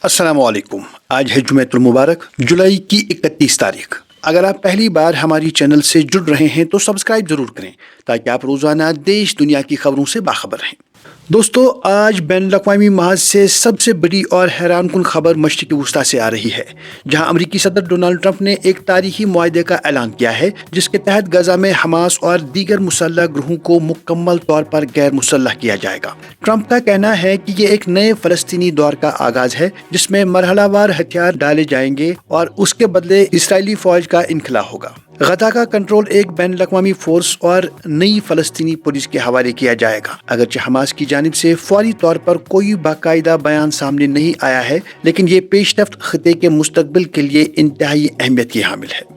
السلام علیکم۔ آج ہے جمعۃ المبارک، جولائی کی 31 تاریخ۔ اگر آپ پہلی بار ہماری چینل سے جڑ رہے ہیں تو سبسکرائب ضرور کریں تاکہ آپ روزانہ دیش دنیا کی خبروں سے باخبر رہیں۔ دوستو، آج بین الاقوامی محاذ سے سب سے بڑی اور حیران کن خبر مشرق وسطیٰ سے آ رہی ہے، جہاں امریکی صدر ڈونلڈ ٹرمپ نے ایک تاریخی معاہدے کا اعلان کیا ہے جس کے تحت غزہ میں حماس اور دیگر مسلح گروہوں کو مکمل طور پر غیر مسلح کیا جائے گا۔ ٹرمپ کا کہنا ہے کہ یہ ایک نئے فلسطینی دور کا آغاز ہے جس میں مرحلہ وار ہتھیار ڈالے جائیں گے اور اس کے بدلے اسرائیلی فوج کا انخلا ہوگا۔ غزہ کا کنٹرول ایک بین الاقوامی فورس اور نئی فلسطینی پولیس کے حوالے کیا جائے گا۔ اگرچہ حماس کی جانب سے فوری طور پر کوئی باقاعدہ بیان سامنے نہیں آیا ہے، لیکن یہ پیش رفت خطے کے مستقبل کے لیے انتہائی اہمیت کی حامل ہے۔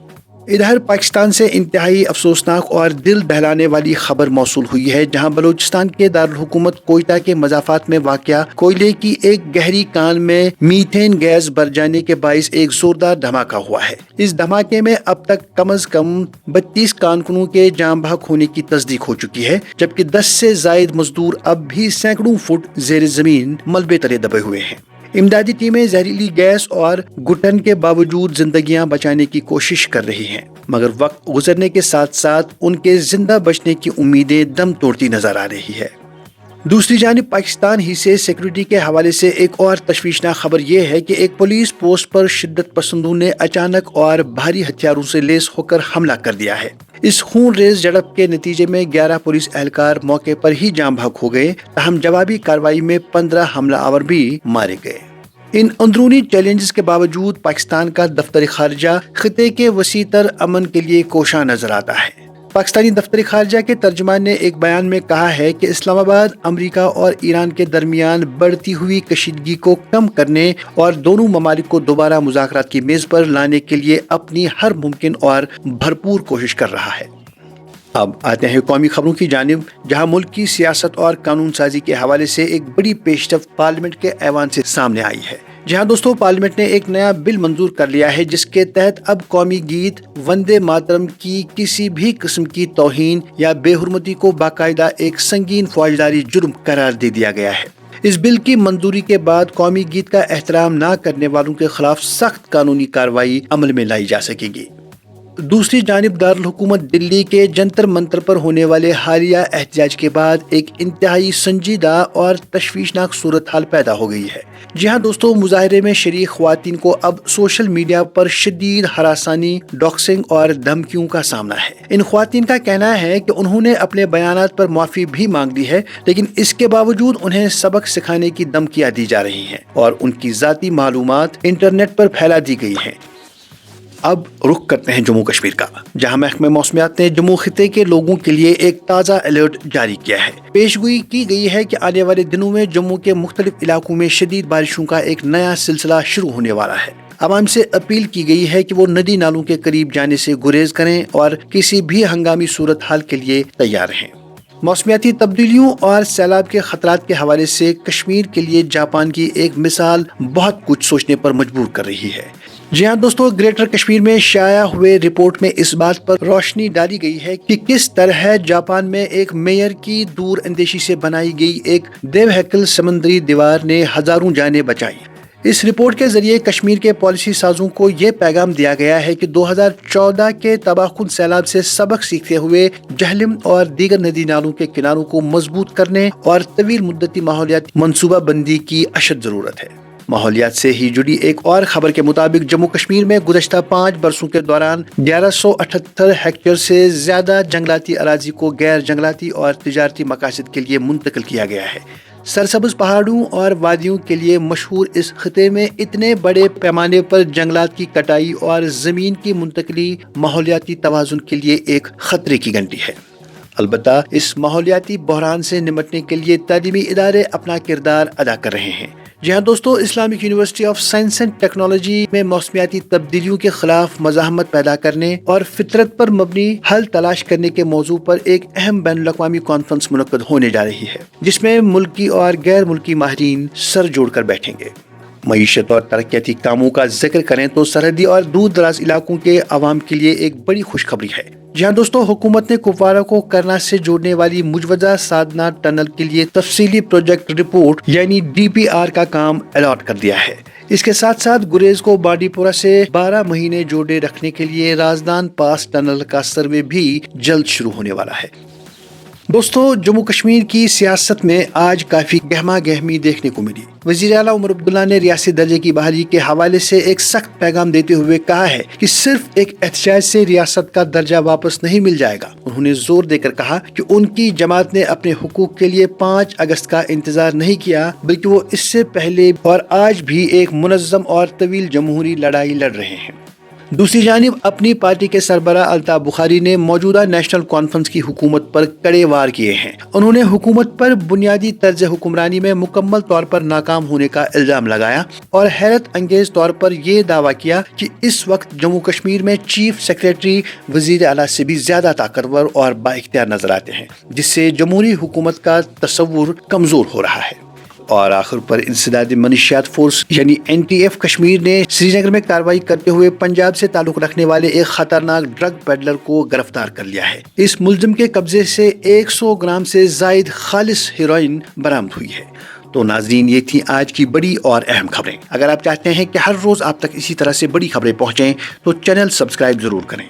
ادھر پاکستان سے انتہائی افسوسناک اور دل دہلانے والی خبر موصول ہوئی ہے، جہاں بلوچستان کے دارالحکومت کوئٹہ کے مضافات میں واقع کوئلے کی ایک گہری کان میں میتھین گیس بھر جانے کے باعث ایک زوردار دھماکہ ہوا ہے۔ اس دھماکے میں اب تک کم از کم 32 کارکنوں کے جاں بحق ہونے کی تصدیق ہو چکی ہے، جبکہ 10 سے زائد مزدور اب بھی سینکڑوں فٹ زیر زمین ملبے تلے دبے ہوئے ہیں۔ امدادی ٹیمیں زہریلی گیس اور گھٹن کے باوجود زندگیاں بچانے کی کوشش کر رہی ہیں، مگر وقت گزرنے کے ساتھ ساتھ ان کے زندہ بچنے کی امیدیں دم توڑتی نظر آ رہی ہے۔ دوسری جانب پاکستان ہی سے سیکورٹی کے حوالے سے ایک اور تشویشناک خبر یہ ہے کہ ایک پولیس پوسٹ پر شدت پسندوں نے اچانک اور بھاری ہتھیاروں سے لیس ہو کر حملہ کر دیا ہے۔ اس خون ریز جھڑپ کے نتیجے میں 11 پولیس اہلکار موقع پر ہی جاں بحق ہو گئے، تاہم جوابی کارروائی میں 15 حملہ آور بھی مارے گئے۔ ان اندرونی چیلنجز کے باوجود پاکستان کا دفتر خارجہ خطے کے وسیع تر امن کے لیے کوشاں نظر آتا ہے۔ پاکستانی دفتر خارجہ کے ترجمان نے ایک بیان میں کہا ہے کہ اسلام آباد امریکہ اور ایران کے درمیان بڑھتی ہوئی کشیدگی کو کم کرنے اور دونوں ممالک کو دوبارہ مذاکرات کی میز پر لانے کے لیے اپنی ہر ممکن اور بھرپور کوشش کر رہا ہے۔ اب آتے ہیں قومی خبروں کی جانب، جہاں ملک کی سیاست اور قانون سازی کے حوالے سے ایک بڑی پیش رفت پارلیمنٹ کے ایوان سے سامنے آئی ہے۔ جہاں دوستوں، پارلیمنٹ نے ایک نیا بل منظور کر لیا ہے جس کے تحت اب قومی گیت وندے ماترم کی کسی بھی قسم کی توہین یا بے حرمتی کو باقاعدہ ایک سنگین فوجداری جرم قرار دے دیا گیا ہے۔ اس بل کی منظوری کے بعد قومی گیت کا احترام نہ کرنے والوں کے خلاف سخت قانونی کارروائی عمل میں لائی جا سکے گی۔ دوسری جانب دارالحکومت دلی کے جنتر منتر پر ہونے والے حالیہ احتجاج کے بعد ایک انتہائی سنجیدہ اور تشویشناک صورتحال پیدا ہو گئی ہے۔ جی ہاں دوستوں، مظاہرے میں شریک خواتین کو اب سوشل میڈیا پر شدید ہراسانی، ڈاکسنگ اور دھمکیوں کا سامنا ہے۔ ان خواتین کا کہنا ہے کہ انہوں نے اپنے بیانات پر معافی بھی مانگ لی ہے، لیکن اس کے باوجود انہیں سبق سکھانے کی دھمکیاں دی جا رہی ہیں اور ان کی ذاتی معلومات انٹرنیٹ پر پھیلا دی گئی ہیں۔ اب رخ کرتے ہیں جموں کشمیر کا، جہاں محکمہ موسمیات نے جموں خطے کے لوگوں کے لیے ایک تازہ الرٹ جاری کیا ہے۔ پیش گوئی کی گئی ہے کہ آنے والے دنوں میں جموں کے مختلف علاقوں میں شدید بارشوں کا ایک نیا سلسلہ شروع ہونے والا ہے۔ عوام سے اپیل کی گئی ہے کہ وہ ندی نالوں کے قریب جانے سے گریز کریں اور کسی بھی ہنگامی صورتحال کے لیے تیار رہیں۔ موسمیاتی تبدیلیوں اور سیلاب کے خطرات کے حوالے سے کشمیر کے لیے جاپان کی ایک مثال بہت کچھ سوچنے پر مجبور کر رہی ہے۔ جی ہاں دوستو، گریٹر کشمیر میں شائع ہوئے رپورٹ میں اس بات پر روشنی ڈالی گئی ہے کہ کس طرح جاپان میں ایک میئر کی دور اندیشی سے بنائی گئی ایک دیو ہیکل سمندری دیوار نے ہزاروں جانیں بچائی۔ اس رپورٹ کے ذریعے کشمیر کے پالیسی سازوں کو یہ پیغام دیا گیا ہے کہ 2014 کے تباہ کن سیلاب سے سبق سیکھتے ہوئے جہلم اور دیگر ندی نالوں کے کناروں کو مضبوط کرنے اور طویل مدتی ماحولیاتی منصوبہ بندی کی اشد ضرورت ہے۔ ماحولیات سے ہی جڑی ایک اور خبر کے مطابق جموں کشمیر میں گزشتہ 5 برسوں کے دوران 1178 ہیکٹر سے زیادہ جنگلاتی اراضی کو غیر جنگلاتی اور تجارتی مقاصد کے لیے منتقل کیا گیا ہے۔ سرسبز پہاڑوں اور وادیوں کے لیے مشہور اس خطے میں اتنے بڑے پیمانے پر جنگلات کی کٹائی اور زمین کی منتقلی ماحولیاتی توازن کے لیے ایک خطرے کی گھنٹی ہے۔ البتہ اس ماحولیاتی بحران سے نمٹنے کے لیے تعلیمی ادارے اپنا کردار ادا کر رہے ہیں۔ جی ہاں دوستو، Islamic university of science and technology میں موسمیاتی تبدیلیوں کے خلاف مزاحمت پیدا کرنے اور فطرت پر مبنی حل تلاش کرنے کے موضوع پر ایک اہم بین الاقوامی کانفرنس منعقد ہونے جا رہی ہے، جس میں ملکی اور غیر ملکی ماہرین سر جوڑ کر بیٹھیں گے۔ معیشت اور ترقیاتی کاموں کا ذکر کریں تو سرحدی اور دور دراز علاقوں کے عوام کے لیے ایک بڑی خوشخبری ہے۔ جی ہاں دوستو، حکومت نے کپوارہ کو کرنا سے جوڑنے والی مجوزہ سادنا ٹنل کے لیے تفصیلی پروجیکٹ رپورٹ یعنی DPR کا کام الاٹ کر دیا ہے۔ اس کے ساتھ ساتھ گریز کو بانڈی پورہ سے 12 مہینے جوڑے رکھنے کے لیے رازدان پاس ٹنل کا سروے بھی جلد شروع ہونے والا ہے۔ دوستو، جموں کشمیر کی سیاست میں آج کافی گہما گہمی دیکھنے کو ملی۔ وزیر اعلیٰ عمر عبداللہ نے ریاستی درجے کی بحالی کے حوالے سے ایک سخت پیغام دیتے ہوئے کہا ہے کہ صرف ایک احتجاج سے ریاست کا درجہ واپس نہیں مل جائے گا۔ انہوں نے زور دے کر کہا کہ ان کی جماعت نے اپنے حقوق کے لیے 5 اگست کا انتظار نہیں کیا، بلکہ وہ اس سے پہلے اور آج بھی ایک منظم اور طویل جمہوری لڑائی لڑ رہے ہیں۔ دوسری جانب اپنی پارٹی کے سربراہ الطاف بخاری نے موجودہ نیشنل کانفرنس کی حکومت پر کڑے وار کیے ہیں۔ انہوں نے حکومت پر بنیادی طرز حکمرانی میں مکمل طور پر ناکام ہونے کا الزام لگایا اور حیرت انگیز طور پر یہ دعویٰ کیا کہ اس وقت جموں کشمیر میں چیف سیکریٹری وزیر اعلیٰ سے بھی زیادہ طاقتور اور بااختیار نظر آتے ہیں، جس سے جمہوری حکومت کا تصور کمزور ہو رہا ہے۔ اور آخر پر انسداد منشیات فورس یعنی NTF کشمیر نے سری نگر میں کارروائی کرتے ہوئے پنجاب سے تعلق رکھنے والے ایک خطرناک ڈرگ پیڈلر کو گرفتار کر لیا ہے۔ اس ملزم کے قبضے سے 100 گرام سے زائد خالص ہیروئن برآمد ہوئی ہے۔ تو ناظرین، یہ تھی آج کی بڑی اور اہم خبریں۔ اگر آپ چاہتے ہیں کہ ہر روز آپ تک اسی طرح سے بڑی خبریں پہنچیں تو چینل سبسکرائب ضرور کریں۔